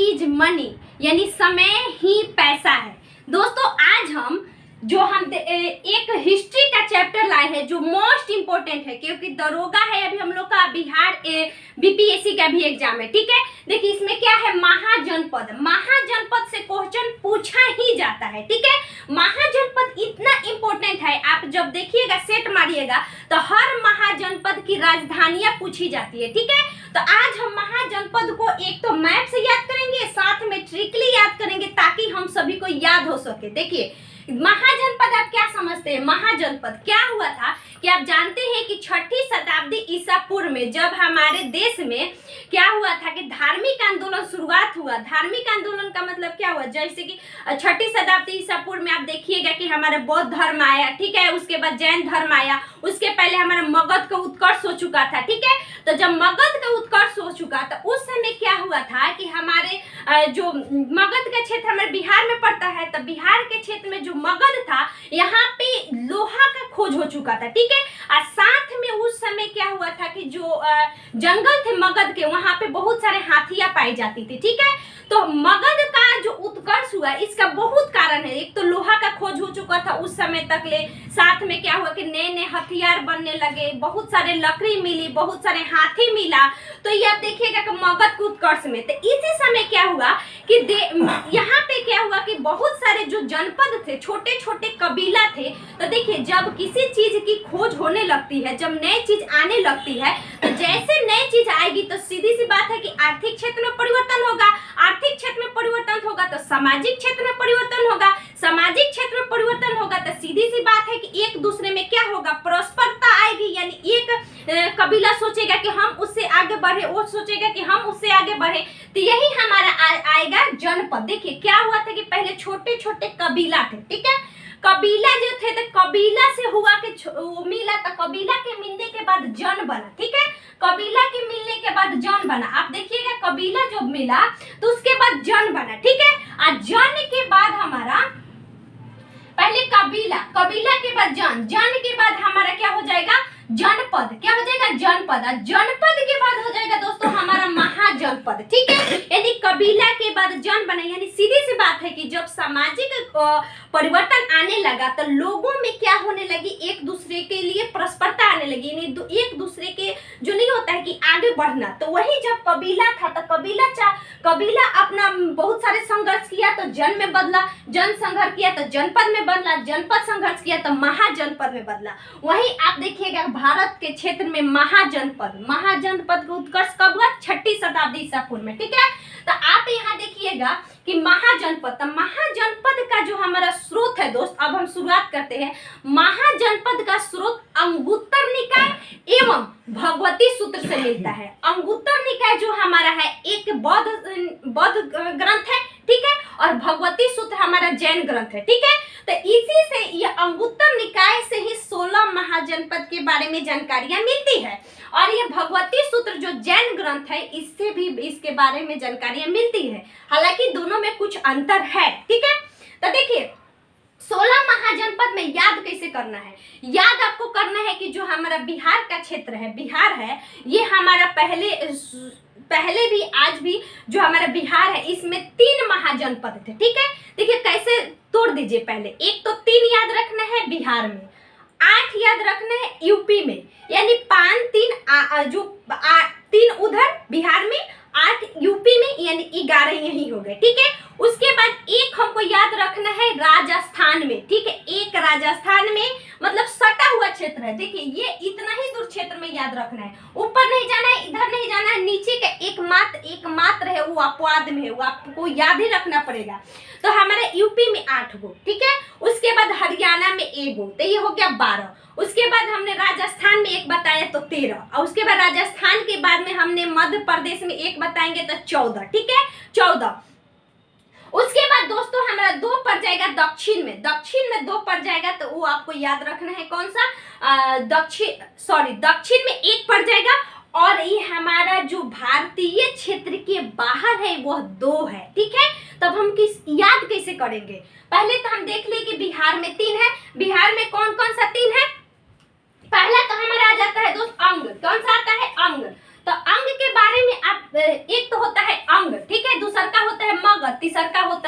Is money, यानी समय ही पैसा है। दोस्तों आज हम एक हिस्ट्री का चैप्टर लाए हैं जो मोस्ट इंपोर्टेंट है, क्योंकि दरोगा है अभी हम लोग का बिहार बीपीएससी का भी एग्जाम है। ठीक है, देखिए इसमें क्या है, महाजनपद। महाजनपद से क्वेश्चन पूछा ही जाता है। ठीक है, महाजनपद इतना इंपॉर्टेंट है, आप जब देखिएगा सेट मारिएगा तो हर महाजनपद की राजधानियां पूछी जाती है। ठीक है, तो आज हम महाजनपद को एक तो मैप से याद करेंगे, साथ में ट्रिकली याद करेंगे ताकि हम सभी को याद हो सके। देखिए महाजनपद आप क्या समझते हैं? महाजनपद क्या हुआ था कि आप जानते हैं कि 6ठी शताब्दी ईसा पूर्व में जब हमारे देश में क्या हुआ था कि धार्मिक आंदोलन शुरुआत हुआ। धार्मिक आंदोलन का मतलब क्या हुआ, जैसे कि 6ठी शताब्दी ईसा पूर्व में आप देखिएगा कि हमारा बौद्ध धर्म आया। ठीक है, उसके बाद जैन धर्म आया, उसके पहले हमारा मगध का उत्कर्ष हो चुका था। ठीक है, तो जब मगध का उत्कर्ष हो चुका तो उस समय क्या हुआ था कि हमारे जो मगध का क्षेत्र हमारे बिहार में पड़ता है, तो बिहार के क्षेत्र में जो मगध था यहाँ पे लोहा का खोज हो चुका था। ठीक है, और साथ में उस समय क्या हुआ था कि जो जंगल थे मगध के, वहां पे बहुत सारे हाथियां पाई जाती थी। ठीक है, तो मगध का जो उत्कर्ष हुआ इसका बहुत कारण है। एक तो लोहा का खोज हो चुका था उस समय तक ले, साथ में क्या हुआ कि नए नए हथियार बनने लगे, बहुत सारे लकड़ी मिली, बहुत सारे हाथी मिला। तो ये आप देखिएगा कि मगध के उत्कर्ष में, तो इसी समय क्या हुआ कि यहाँ पे क्या हुआ कि बहुत सारे जो जनपद थे, छोटे छोटे कबीला थे। तो देखिए जब किसी चीज की खोज होने लगती है, जब नई चीज आने लगती है, तो जैसे नई चीज आएगी तो सीधी सी बात है कि आर्थिक क्षेत्र में परिवर्तन होगा, आर्थिक क्षेत्र में परिवर्तन होगा तो सामाजिक क्षेत्र में परिवर्तन होगा, सामाजिक क्षेत्र में परिवर्तन होगा तो सीधी सी बात है कि एक दूसरे में क्या होगा, परस्परता आएगी। यानी एक कबीला सोचेगा कि हम उससे आगे बढ़े, वो सोचेगा कि हम उससे आगे बढ़े, तो यही हमारा आएगा जनपद। देखिए क्या हुआ था कि पहले छोटे छोटे कबीला थे। ठीक है, कबीला जो थे तो कबीला से हुआ कि वो मिला, तो कबीला के मिलने के बाद जन बना। ठीक है, कबीला के मिलने के बाद जन बना। आप देखिएगा कबीला जो मिला तो उसके बाद जन बना। ठीक है, और जन के बाद हमारा पहले कबीला, कबीला के बाद जन, जन के बाद हमारा क्या हो जाएगा, जनपद। क्या हो जाएगा, जनपद। और जनपद के बाद हो जाएगा दोस्तों हमारा महाजनपद। ठीक है, यानी कबीला के बाद जन बना। यानी सीधी सी बात है कि जब सामाजिक परिवर्तन आने लगा तो लोगों में क्या होने लगी, एक दूसरे के लिए परस्परता आने लगी, यानी एक दूसरे के जो नहीं होता है कि आगे बढ़ना। तो वही जब कबीला था तो कबीला अपना बहुत सारे संघर्ष किया तो जन में बदला, जन संघर्ष किया तो जनपद में बदला, जनपद संघर्ष किया तो महाजनपद में बदला। वही आप देखिएगा भारत के क्षेत्र में महाजनपद का उत्कर्ष कब हुआ, 6ठी शताब्दी ईसा पूर्व में। ठीक है, तो आप यहाँ देखिएगा कि महाजनपद, तो महाजनपद का जो हमारा स्रोत है दोस्त, अब हम शुरुआत करते हैं। महाजनपद का स्रोत अंगुत्तर निकाय एवं भगवती सूत्र से मिलता है। अंगुत्तर निकाय जो हमारा है एक बौद्ध ग्रंथ है। ठीक है, और भगवती सूत्र हमारा जैन ग्रंथ है। ठीक है, तो इसी से ये अंगुत्तर निकाय से ही 16 महाजनपद के बारे में जानकारियां मिलती है, और ये भगवती सूत्र जो जैन ग्रंथ है इससे भी इसके बारे में जानकारियां मिलती है। हालांकि दोनों में कुछ अंतर है। ठीक है, तो देखिए 16 महाजनपद में याद कैसे करना है, याद आपको करना है कि जो हमारा बिहार का क्षेत्र है, बिहार है, ये हमारा पहले भी आज भी जो हमारा बिहार है इसमें 3 महाजनपद थे। ठीक है, देखिए कैसे तोड़ दीजिए। पहले एक तो 3 याद रखना है बिहार में, 8 याद रखना है यूपी में, यानी 3 उधर बिहार में, 8 यूपी में, यानी 11 यही हो गए। ठीक है, उसके बाद एक हमको याद रखना है राजस्थान में। ठीक है, एक राजस्थान में मतलब सटा हुआ क्षेत्र है। देखिए ये इतना ही दूर क्षेत्र में याद रखना है, ऊपर नहीं जाना है, इधर नहीं जाना है, नीचे का एक मात्र है वो अपवाद में है, वो आपको याद ही रखना पड़ेगा। तो हमारे यूपी में 8 गो। ठीक है, उसके बाद हरियाणा में 1 गो, तो ये हो गया 12। उसके बाद हमने राजस्थान में 1 बताया तो 13, और उसके बाद राजस्थान के बाद में हमने मध्य प्रदेश में 1 बताएंगे तो 14। ठीक है, 14। उसके बाद दोस्तों हमारा 2 पड़ जाएगा दक्षिण में, 2 पड़ जाएगा, तो वो आपको याद रखना है कौन सा, दक्षिण में 1 पड़ जाएगा, और ये हमारा जो भारतीय क्षेत्र के बाहर है वह 2 है। ठीक है, तब हम याद कैसे करेंगे, पहले तो हम देख ले कि बिहार में 3 है। बिहार में कौन कौन सा 3 है, पहला तो हमारा आ जाता है दोस्त अंग। कौन सा आता है, अंग। तो अंग के बारे में आप एक तो होता है अंग, ठीक है, दूसरा का होता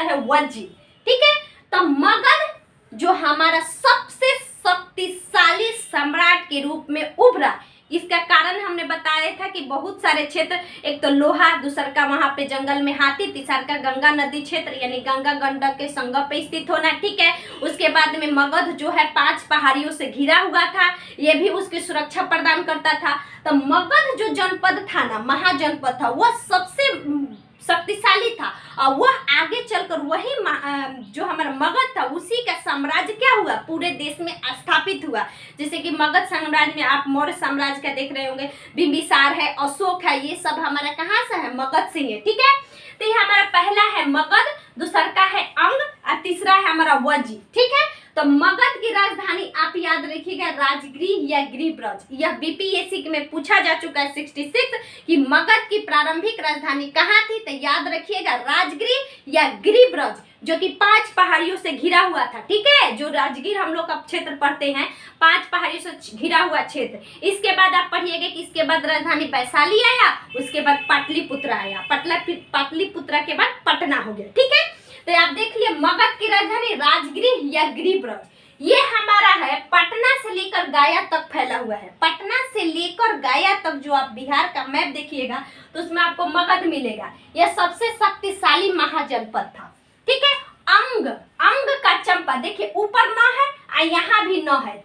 होता है वज्जी। ठीक है, तो मगध जो हमारा सबसे शक्तिशाली सम्राट के रूप में उभरा, इसका कारण हमने बताया था कि बहुत सारे क्षेत्र, एक तो लोहा, दूसरा का वहां पे जंगल में हाथी, तीसरा का गंगा नदी क्षेत्र यानी गंगा गंडक के संगम पे स्थित होना। ठीक है, उसके बाद में मगध जो है 5 पहाड़ियों से घिरा हुआ था, ये भी उसकी सुरक्षा प्रदान करता था। तो मगध जो जनपद था ना, महाजनपद था, वह सबसे शक्तिशाली था और वह आगे चलकर वही जो हमारा मगध था उसी का साम्राज्य क्या हुआ, पूरे देश में स्थापित हुआ। जैसे कि मगध साम्राज्य में आप मौर्य साम्राज्य का देख रहे होंगे, बिंबिसार है, अशोक है, ये सब हमारा कहाँ से है, मगध से है। ठीक है, तो ये हमारा पहला है मगध, दूसरा का है अंग और तीसरा है हमारा वज्जी। ठीक है, तो मगध की राजधानी आप याद रखिएगा राजगृह या गिरिब्रज। यह बीपीएससी में पूछा जा चुका है 66 कि मगध की प्रारंभिक राजधानी कहाँ थी, तो याद रखिएगा राजगृह या गिरिब्रज, जो कि 5 पहाड़ियों से घिरा हुआ था। ठीक है, जो राजगीर हम लोग का क्षेत्र पढ़ते हैं, 5 पहाड़ियों से घिरा हुआ क्षेत्र। इसके बाद आप पढ़िएगा कि इसके बाद राजधानी वैशाली आया, उसके बाद पाटलिपुत्र आया, पाटलिपुत्र के बाद पटना हो गया। ठीक है, तो आप देख लिए मगध की राजधानी राजगृह या गिरिब्रज, ये हमारा है पटना से लेकर गया तक फैला हुआ है। पटना से लेकर गया तक जो आप बिहार का मैप देखिएगा तो उसमें आपको मगध मिलेगा। यह सबसे शक्तिशाली महाजनपद था। ठीक है, अंग, अंग का चंपा, देखिए ऊपर न है और यहाँ भी न है,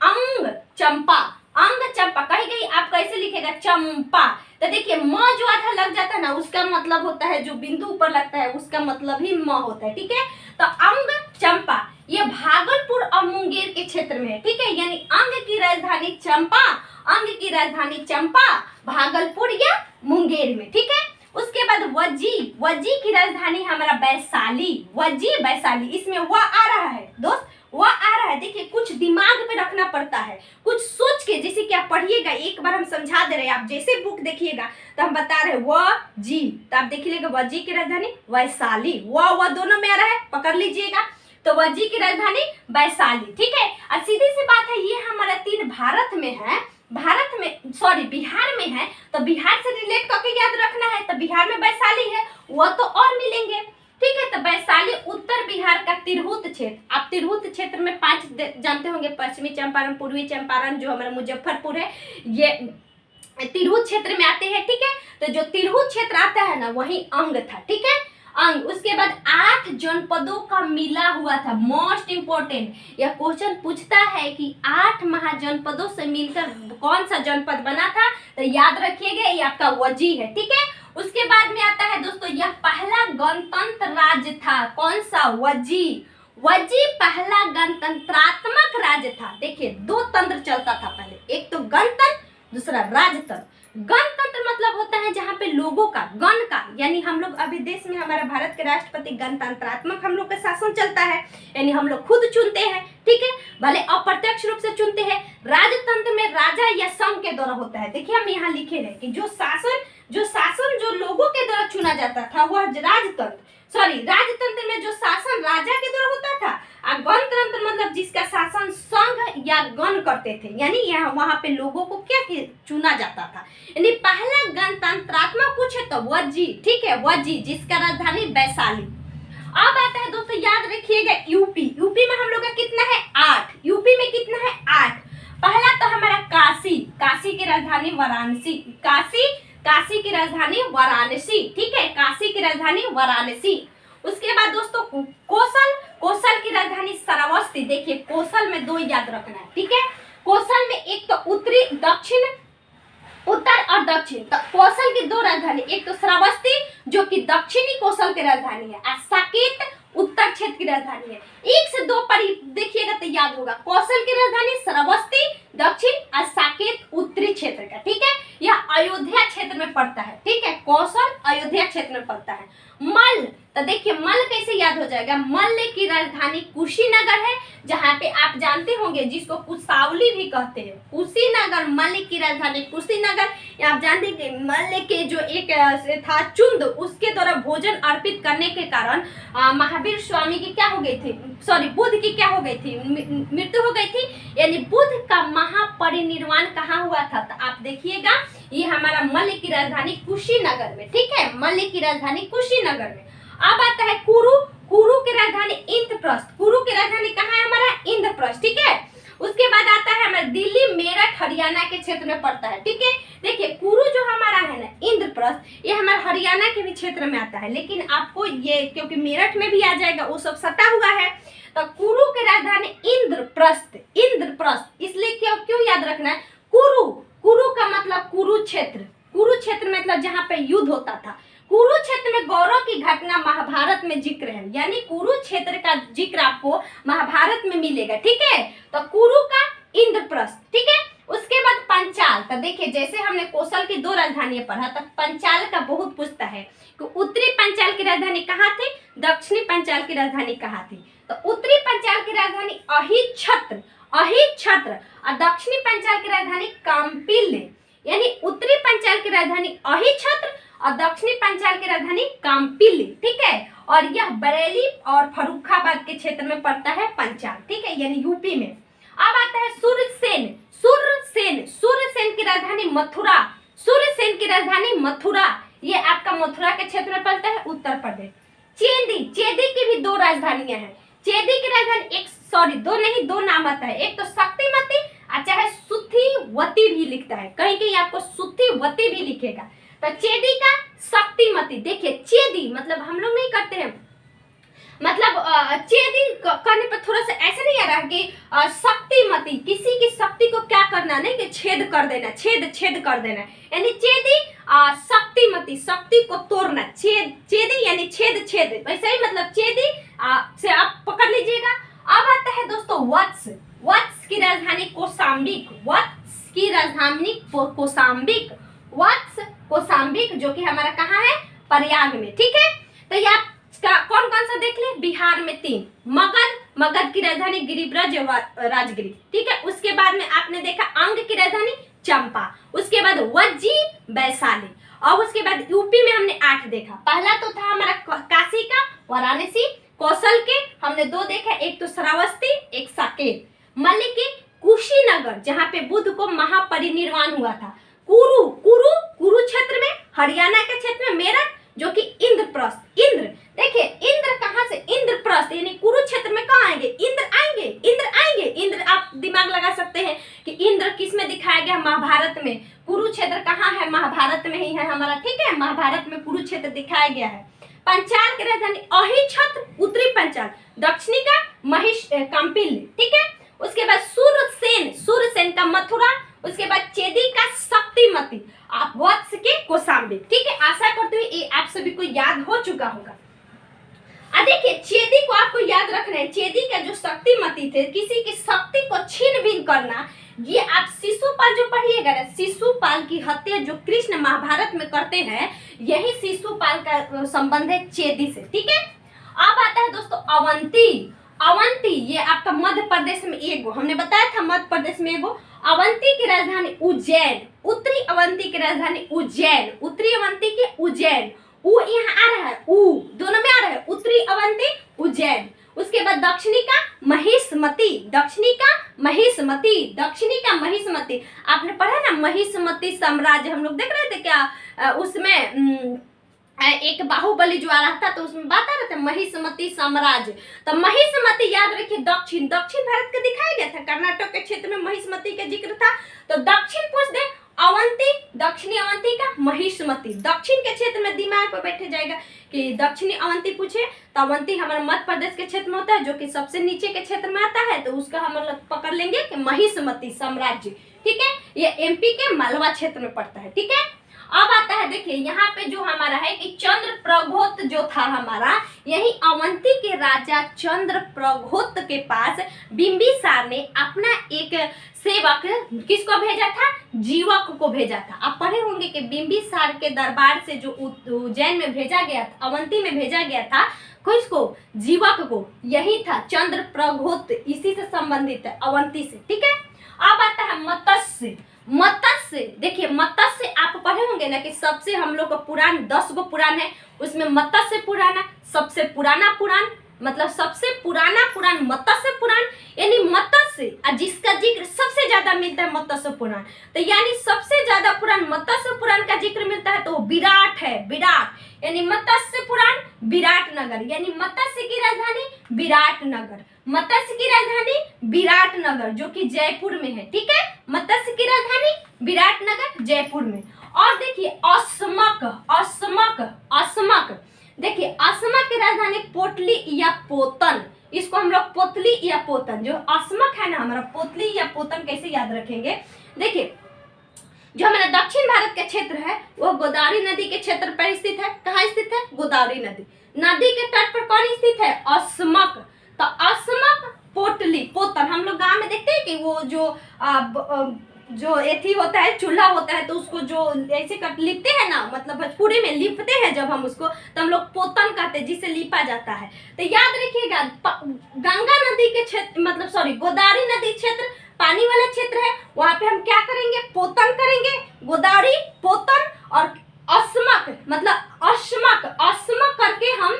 अंग चंपा, अंग चंपा कही गई, आप कैसे लिखेगा, चंपा। तो देखिए म जो आधा लग जाता है ना, उसका मतलब होता है, जो बिंदु ऊपर लगता है उसका मतलब ही म होता है। ठीक है, तो अंग चंपा ये भागलपुर और मुंगेर के क्षेत्र में है। ठीक है, यानी अंग की राजधानी चंपा, अंग की राजधानी चंपा, भागलपुर या मुंगेर में। ठीक है, उसके बाद वज्जी, वज्जी की राजधानी हमारा वैशाली, वज्जी वैशाली, इसमें वह आ रहा है दोस्त, वह आ रहा है। देखिए कुछ दिमाग पे रखना पड़ता है, कुछ सोच के, जैसे कि आप पढ़िएगा, एक बार हम समझा दे रहे हैं, आप जैसे बुक देखिएगा तो हम बता रहे हैं वज्जी, तो आप देखिएगा वज्जी की राजधानी वैशाली, वह दोनों में आ रहा है, पकड़ लीजिएगा। तो वज्जी की राजधानी वैशाली। ठीक है, और सीधी सी बात है, ये हमारा 3 भारत में है, भारत में सॉरी बिहार में है, तो बिहार से रिलेट करके याद रखना है। तो बिहार में वैशाली है, वह तो और मिलेंगे। ठीक है, तो वैशाली उत्तर बिहार का तिरहुत क्षेत्र, आप तिरहुत क्षेत्र में 5 जानते होंगे, पश्चिमी चंपारण, पूर्वी चंपारण, जो हमारा मुजफ्फरपुर है, ये तिरहुत क्षेत्र में आते हैं। ठीक है, तो जो तिरहुत क्षेत्र आता है ना, वही अंग था। ठीक है, अंग। उसके बाद 8 जनपदों का मिला हुआ था। मोस्ट इंपोर्टेंट, यह क्वेश्चन पूछता है कि 8 महाजनपदों से मिलकर कौन सा जनपद बना था, तो याद रखिएगा ये आपका वज्जी है। ठीक है, उसके बाद में आता है दोस्तों, यह पहला गणतंत्र राज्य था। कौन सा, वज्जी। वज्जी पहला गणतंत्रात्मक राज्य था। देखिए 2 तंत्र चलता था पहले, एक तो गणतंत्र, दूसरा राजतंत्र। गणतंत्र मतलब होता है जहाँ पे लोगों का, गण का, यानी हम लोग अभी देश में हमारा भारत के राष्ट्रपति गणतंत्रात्मक हम लोग का शासन चलता है, यानी हम लोग खुद चुनते हैं। ठीक है, भले अप्रत्यक्ष रूप से चुनते हैं। राजतंत्र में राजा या संघ के द्वारा होता है। देखिए हम यहाँ लिखे हैं कि जो शासन जो लोगों के द्वारा चुना जाता था वह राजतंत्र में जो शासन राजा के द्वारा होता था, और गणतंत्र मतलब जिसका शासन संघ या गण करते थे, यानी यहाँ वहां पे लोगों को क्या चुना जाता था। यानी पहला गणतंत्रात्मक पूछे तो वज्जी। ठीक है, वज्जी, जिसका राजधानी वैशाली। अब आता है दोस्तों, याद रखिएगा यूपी। यूपी में हम लोग का कितना है, 8। यूपी में कितना है, 8। पहला तो हमारा काशी, काशी की राजधानी वाराणसी, काशी की राजधानी वाराणसी। ठीक है, काशी की राजधानी वाराणसी। उसके बाद दोस्तों कौशल की राजधानी श्रावस्ती। देखिए कौशल में 2 याद रखना है। ठीक है, कौशल में एक तो उत्तर और दक्षिण, तो कौशल की 2 राजधानी, एक तो श्रावस्ती जो कि दक्षिणी कौशल की राजधानी है, और साकेत उत्तर क्षेत्र की राजधानी है। 1 से 2 पढ़ी देखिएगा तो याद होगा, कौशल की राजधानी श्रावस्ती दक्षिण और साकेत उत्तरी क्षेत्र का। ठीक है, यह अयोध्या क्षेत्र में पड़ता है। ठीक है, कौशल अयोध्या क्षेत्र में पड़ता है। मल्ल, तो देखिए मल्ल कैसे याद हो जाएगा, मल्ल की राजधानी कुशीनगर है, जहाँ पे आप जानते होंगे जिसको कुशावली भी कहते हैं, कुशीनगर, मल्ल की राजधानी कुशीनगर। आप जानते हैं कि मल्ल के जो एक था चुंद, उसके द्वारा भोजन अर्पित करने के कारण महावीर स्वामी की क्या हो गई थी, बुद्ध की क्या हो गई थी, मृत्यु हो गई थी, यानी बुद्ध का महापरिनिर्वाण कहाँ हुआ था, तो आप देखिएगा ये हमारा मल्ल की राजधानी कुशीनगर में। ठीक है, मल्ल की राजधानी कुशीनगर में। अब आता है कुरु। कुरु की राजधानी इंद्रप्रस्थ। कुरु की राजधानी कहाँ है हमारा? इंद्रप्रस्थ, ठीक है। उसके बाद आता है हमारा दिल्ली, मेरठ, हरियाणा के क्षेत्र में पड़ता है, ठीक है। देखिए कुरु जो हमारा है ना इंद्रप्रस्थ, ये हमारा हरियाणा के भी क्षेत्र में आता है, लेकिन आपको ये क्योंकि मेरठ में भी आ जाएगा, वो सब सटा हुआ है, तो कुरु की राजधानी इंद्रप्रस्थ। इंद्रप्रस्थ इसलिए क्यों क्यों याद रखना है? कुरु, कुरु का मतलब कुरुक्षेत्र, कुरुक्षेत्र मतलब जहाँ पे युद्ध होता था। कुरुक्षेत्र में गौरव की घटना महाभारत में जिक्र है, यानी कुरुक्षेत्र का जिक्र आपको महाभारत में मिलेगा, ठीक है। तो कुरु का इंद्रप्रस्थ, ठीक है। उसके बाद पंचाल, तो देखिए जैसे हमने कौशल की 2 राजधानियां पढ़ा, तो पंचाल का बहुत पूछता है कि उत्तरी पंचाल की राजधानी कहाँ थी, दक्षिणी पंचाल की राजधानी कहाँ थी। तो उत्तरी पंचाल की राजधानी अहिच्छत्र, अहिच्छत्र, और दक्षिणी पंचाल की राजधानी काम्पिल्य, यानी उत्तरी पंचाल की राजधानी अहिच्छत्र और दक्षिणी पंचाल की राजधानी काम्पिल्य, ठीक है। और यह बरेली और फर्रुखाबाद के क्षेत्र में पड़ता है पंचाल, ठीक है, यानी यूपी में। अब आता है सूर्यसेन, सूर्यसेन, सूर्यसेन की राजधानी मथुरा, सूर्यसेन की राजधानी मथुरा, ये आपका मथुरा के क्षेत्र में पड़ता है, उत्तर प्रदेश। चेदी, चेदी की भी 2 राजधानियां हैं। चेदी की राजधानी एक, सॉरी 2 नहीं, 2 नाम आता है, एक तो शक्तिमती, अच्छा है सुथिवती भी लिखता है, कहीं कहीं आपको सुथिवती भी लिखेगा। तो चेदी का शक्तिमती, देखिए चेदी मतलब हम लोग नहीं करते हैं, मतलब चेदी करने पर थोड़ा सा ऐसे नहीं आ रहा कि शक्तिमती, किसी की शक्ति को क्या करना, नहीं कि छेद कर देना, छेद कर देना, यानी चेदी शक्तिमती, शक्ति को तोड़ना, चेदी यानी छेद, वैसे ही मतलब चेदी से आप पकड़ लीजिएगा। अब आता है दोस्तों वत्स, वत्स की राजधानी कौशाम्बिक, वत्स की राजधानी कौशाम्बिक, वत्स कौशाम्बिक, जो कि हमारा कहाँ है? प्रयाग में, ठीक है। तो ये आप कौन कौन सा देख ले? बिहार में 3, मगध, मगध की राजधानी गिरिब्रज राजगिरी, ठीक है। उसके बाद में आपने देखा अंग की राजधानी चंपा, उसके बाद वज्जी वैशाली, और उसके बाद यूपी में हमने 8 देखा। पहला तो था हमारा काशी का वाराणसी, कौशल के हमने 2 देखा, एक तो श्रावस्ती, एक साकेत, मल्लिक के कुशीनगर जहाँ पे बुद्ध को महापरिनिर्वाण हुआ था, कुरु, कुरु कुरुक्षेत्र में, हरियाणा के क्षेत्र में मेरठ, जो कि इंद्रप्रस्थ, इंद्र, देखिए इंद्र कहाँ से? इंद्रप्रस्थ, यानी कुरुक्षेत्र में कहाँ आएंगे? इंद्र आएंगे, इंद्र आएंगे, इंद्र आप दिमाग लगा सकते हैं कि इंद्र किस में दिखाया गया? महाभारत में। कुरुक्षेत्र कहाँ है? महाभारत में ही है हमारा, ठीक है, महाभारत में कुरुक्षेत्र दिखाया गया है। पंचाल की राजधानी अहिच्छत्र, उत्तरी पंचाल, दक्षिणी का महिष काम्पिल्य, ठीक है। उसके बाद सूर्यसेन, सूर्यसेन का मथुरा, उसके बाद चेदी का शक्तिमती, आप वत्स के कौशाम्बिक, ठीक है। आशा करते हुए ये आप सभी को याद हो चुका होगा। देखिए चेदी को आपको याद रखना है, चेदी का जो शक्तिमती थे, किसी की शक्ति को छीन बीन करना, ये आप शिशुपाल जो पढ़िएगा ना, शिशुपाल की हत्या जो कृष्ण महाभारत में करते हैं, यही शिशुपाल का संबंध है चेदी से, ठीक है। अब आता है दोस्तों अवंती, अवंती ये आपका मध्य प्रदेश में एगो, हमने बताया था मध्य प्रदेश में एगो। अवंती की राजधानी उज्जैन, उत्तरी अवंती की राजधानी उज्जैन, उत्तरी अवंती के उज्जैन, उ यहाँ आ रहा है, उ दोनों में आ रहा है, उत्तरी अवंती उज्जैन। उसके बाद दक्षिणी का महिष्मती, दक्षिणी का महिष्मती, दक्षिणी का महिष्मती, आपने पढ़ा ना महिष्मती साम्राज्य, हम लोग देख रहे थे क्या उसमें एक बाहुबली जो आ रहा था, तो उसमें बात आ रहा था महिष्मती साम्राज्य। तो महिष्मती याद रखिए, दक्षिण, दक्षिण भारत का दिखाया गया था, कर्नाटक के क्षेत्र में महिष्मती का जिक्र था, तो दक्षिण पूछ दे अवंती, दक्षिणी अवंती का महिष्मती, दक्षिण के क्षेत्र में दिमाग पर बैठे जाएगा कि दक्षिणी अवंती पूछे तो अवंती हमारा मध्य प्रदेश के क्षेत्र में होता है, जो कि सबसे नीचे के क्षेत्र में आता है, तो उसका हम लोग पकड़ लेंगे कि महिष्मती साम्राज्य, ठीक है। ये एमपी के मालवा क्षेत्र में पड़ता है, ठीक है। अब आता है देखिए यहाँ पे जो हमारा है कि चंद्रप्रघोत जो था हमारा, यही अवंती के राजा चंद्रप्रघोत के पास बिंबिसार ने अपना एक सेवक किसको भेजा था? जीवक को भेजा था। आप पढ़े होंगे कि बिंबिसार के दरबार से जो उज्जैन में भेजा गया था, अवंती में भेजा गया था, किसको? जीवक को, यही था चंद्रप्रघोत, इसी से संबंधित है अवंती से, ठीक है। अब आता है मत्स्य, मत्स्य देखिए, मत्स्य आप पढ़े होंगे ना कि सबसे हम लोग का पुराण 10 गो पुराण है, उसमें मत्स्य पुराण सबसे पुराना पुराण, मतलब सबसे पुराना पुराण मत्स्य पुराण, यानी मत्स्य जिसका जिक्र सबसे ज्यादा मिलता है मत्स्य पुराण, तो यानी सबसे ज्यादा पुराण मत्स्य पुराण का जिक्र मिलता है, तो विराट है, विराट, यानी मत्स्य पुराण विराटनगर, यानी मत्स्य की राजधानी विराटनगर, मत्स्य की राजधानी विराटनगर जो कि जयपुर में है, ठीक है। मत्स्य की राजधानी विराटनगर जयपुर में। और देखिए अस्मक, अस्मक, अस्मक, देखिए अस्मक की राजधानी पोटली या पोतन, इसको हम लोग पोतली या पोतन, जो अस्मक है ना हमारा, पोतली या पोतन कैसे याद रखेंगे। देखिए जो हमारा दक्षिण भारत का क्षेत्र है वो गोदावरी नदी के क्षेत्र पर स्थित है। कहाँ स्थित है? गोदावरी नदी, नदी के तट पर कौन स्थित है? अस्मक। तो अस्मक, पोटली, पोतन, हम लोग गांव में देखते हैं कि वो जो एथी होता है, चूल्हा होता है, तो उसको जो ऐसे कट लिपते हैं ना, मतलब भोजपुरी में लिपते हैं जब हम उसको, तो हम लोग पोतन कहते हैं, जिसे लिपा जाता है। तो याद रखिएगा गंगा नदी के क्षेत्र, मतलब सॉरी गोदावरी नदी क्षेत्र पानी वाला क्षेत्र है, वहां पे हम क्या करेंगे? पोतन करेंगे, गोदावरी, पोतन, और अस्मक मतलब अस्मक, अस्मक करके हम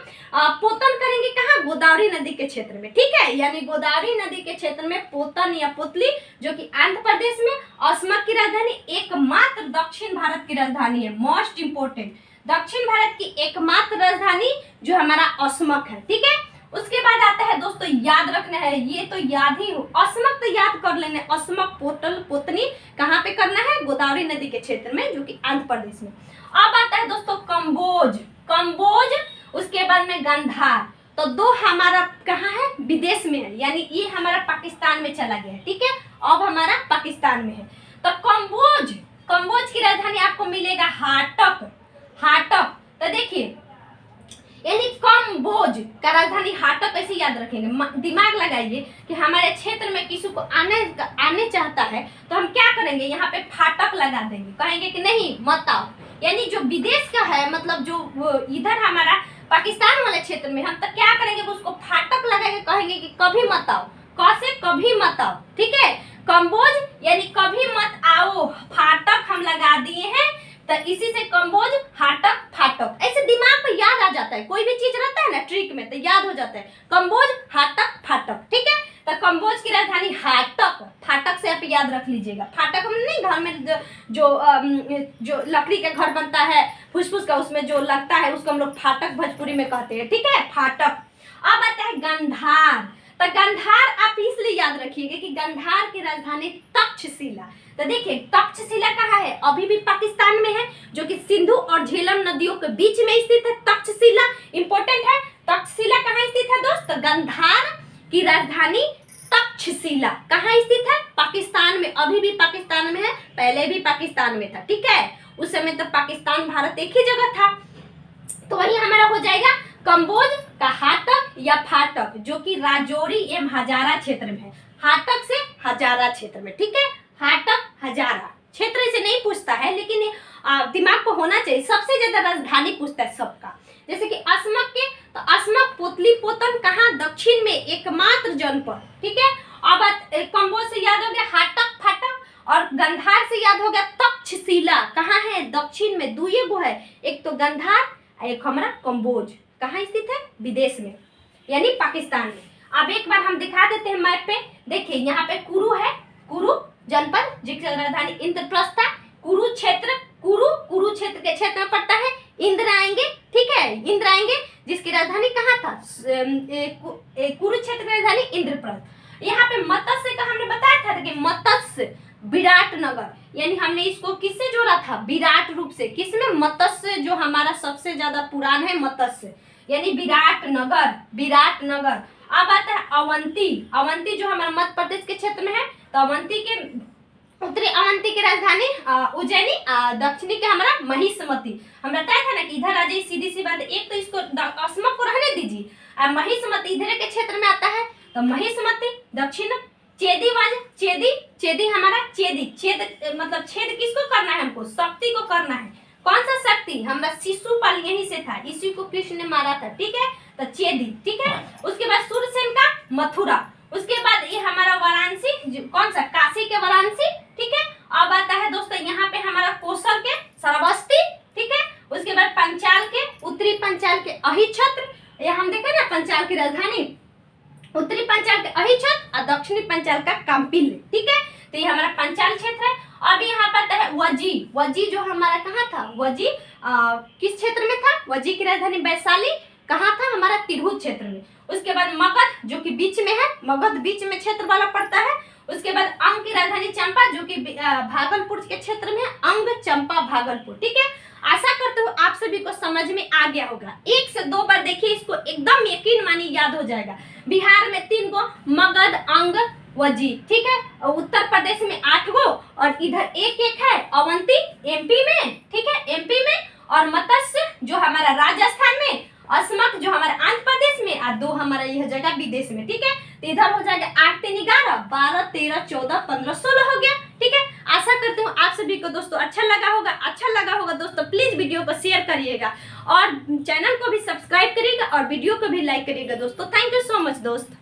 पोतन करेंगे। कहाँ? गोदावरी नदी के क्षेत्र में, ठीक है। यानी गोदावरी नदी के क्षेत्र में पोतन या पोतली, जो कि आंध्र प्रदेश में, अस्मक की राजधानी, एकमात्र दक्षिण भारत की राजधानी है, मोस्ट इंपोर्टेंट, दक्षिण भारत की एकमात्र राजधानी जो हमारा अस्मक है, ठीक है। उसके बाद आता है दोस्तों, याद रखना है, ये तो याद ही हो, अस्मक तो याद कर लेना, अस्मक, पोटल, पोतनी कहाँ पे करना है? गोदावरी नदी के क्षेत्र में, जो कि आंध्र प्रदेश में। अब आता है दोस्तों कंबोज, कंबोज, उसके बाद में गांधार। तो दो हमारा कहाँ है? विदेश में है, यानी ये हमारा पाकिस्तान में चला गया है, ठीक है। अब हमारा पाकिस्तान में है। तो कंबोज, कंबोज की राजधानी आपको मिलेगा हाटक, हाटक। तो देखिए यानी कंबोज का राजधानी हाटक कैसे याद रखेंगे? दिमाग लगाइए कि हमारे क्षेत्र में किसी को आने चाहता है तो हम क्या करेंगे? यहाँ पे फाटक लगा देंगे, कहेंगे कि नहीं मत आओ। यानी जो विदेश का है, मतलब जो इधर हमारा पाकिस्तान वाले क्षेत्र में, हम तो क्या करेंगे? उसको फाटक लगा के कहेंगे कि कभी मत आओ, कैसे? कभी मत आओ, ठीक है। कंबोज यानी कभी मत आओ, फाटक हम लगा दिए हैं, तो इसी से कंबोज, हाटक, फाटक, ऐसे दिमाग में याद आ जाता है। कोई भी चीज रहता है ना ट्रिक में, तो याद हो जाता है, कंबोज, हाटक, फाटक, ठीक है। तो कंबोज की राजधानी हाटक, फाटक से आप याद रख लीजिएगा। फाटक हम नहीं, घर में जो लकड़ी का घर बनता है फुसफुस का, उसमें जो लगता है उसको हम लोग फाटक भोजपुरी में कहते हैं, ठीक है, फाटक। अब आता है गांधार। तो गांधार आप इसलिए याद रखिएगा कि गांधार की राजधानी तक्षशिला। तो देखिए तक्षशिला कहाँ है? अभी भी पाकिस्तान में है, जो कि सिंधु और झेलम नदियों के बीच में स्थित है। तक्षशिला इंपॉर्टेंट है। तक्षशिला कहाँ स्थित है दोस्त? गांधार की राजधानी तक्षशिला कहाँ स्थित है? पाकिस्तान में। अभी भी पाकिस्तान में है, पहले भी पाकिस्तान में था, ठीक है। उस समय तो पाकिस्तान भारत एक ही जगह था। तो वही हमारा हो जाएगा कंबोज का हाटक या फाटक, जो कि राजौरी एवं हजारा क्षेत्र में है। हाटक से हजारा क्षेत्र में, ठीक है। हाटक, हजारा क्षेत्र से नहीं पूछता है, लेकिन दिमाग को होना चाहिए। सबसे ज्यादा राजधानी पूछता है सबका, जैसे कि अस्मक के, तो अस्मक, पोतली, पोतन कहाँ? दक्षिण में एकमात्र जनपद, ठीक है। अब कंबोज से याद हो गया हाटक, फाटक, और गांधार से याद हो गया तक्षशिला। कहाँ है? दक्षिण में। दुए गो है, एक तो गांधार, एक हमारा कंबोज। कहाँ स्थित है? विदेश में, यानी पाकिस्तान में। अब एक बार हम दिखा देते हैं मैप पे। देखिए यहाँ पे कुरु है, कुरु जनपद, जिसकी राजधानी इंद्रप्रस्थ है। कुरु क्षेत्र, कुरु क्षेत्र के क्षेत्र में पड़ता है। इंद्र आएंगे, ठीक है, इंद्र आएंगे, जिसकी राजधानी कहाँ था? कुरु क्षेत्र की राजधानी इंद्रप्रस्थ। यहाँ पे मत्स्य का हमने बताया था कि मत्स्य विराटनगर, यानी हमने इसको किससे जोड़ा था? विराट रूप से। किसमें? मत्स्य, जो हमारा सबसे ज्यादा पुरान है मत्स्य, यानी विराटनगर, विराटनगर। अब आता है अवंती। अवंती जो हमारा मध्य प्रदेश के क्षेत्र में है, तो अवंती के उत्तरी अवंती की राजधानी उज्जैनी, दक्षिणी के हमारा महिष्मती। हम बताया था ना कि इधर आ जाइए, सीधी सी बात है। एक तो इसको अस्मक को रहने दीजिए, महिष्मती इधर के क्षेत्र में आता है, तो महिष्मती दक्षिण। चेदी वाज, चेदी, चेदी हमारा चेदी, छेद मतलब छेद किसको करना है? हमको शक्ति को करना है। कौन सा शक्ति? हमारा शिशुपाल यहीं से था, इसी को कृष्ण ने मारा था, ठीक है। तो चेदी, ठीक है। उसके बाद सूर्यसेन का मथुरा। उसके बाद ये हमारा वाराणसी, कौन सा? काशी के वाराणसी, ठीक है। अब आता है दोस्तों यहाँ पे हमारा कोसल के श्रावस्ती, ठीक है। उसके बाद पंचाल के, उत्तरी पंचाल के अहिच्छत्र, ये हम देखे ना पंचाल की राजधानी, उत्तरी पंचाल के अहिच्छत्र और दक्षिणी पंचाल का काम्पिल, ठीक है। तो ये हमारा पंचाल क्षेत्र है। अब यहाँ पर आता है वजी। वजी जो हमारा कहाँ था? वजी किस क्षेत्र में था? वजी की राजधानी वैशाली कहाँ था, हमारा तिरहुत क्षेत्र में। उसके बाद मगध जो कि बीच में है, मगध बीच में क्षेत्र वाला पड़ता है। उसके बाद अंग की राजधानी चंपा जो कि भागलपुर के क्षेत्र में है, अंग चंपा भागलपुर। ठीक है, आशा करते हो आप सभी को समझ में आ गया होगा। 1 से 2 बार देखिए, इसको एकदम यकीन मानी याद हो जाएगा। बिहार में 3 गो, मगध, अंग, वजी। ठीक है, और उत्तर प्रदेश में 8 गो, और इधर एक है अवंती एमपी में। ठीक है, एमपी में, और मत्स्य जो हमारा राजस्थान में, अस्मक जो हमारा आंध्र प्रदेश में, और 2 हमारा यह जगह विदेश में। ठीक है, तो इधर हो जाएगा 8 3 11 12 13 14 15 16 हो गया। ठीक है, आशा करती हूँ आप सभी को दोस्तों अच्छा लगा होगा दोस्तों। प्लीज वीडियो को शेयर करिएगा और चैनल को भी सब्सक्राइब करिएगा और वीडियो को भी लाइक करिएगा दोस्तों। थैंक यू सो मच दोस्त।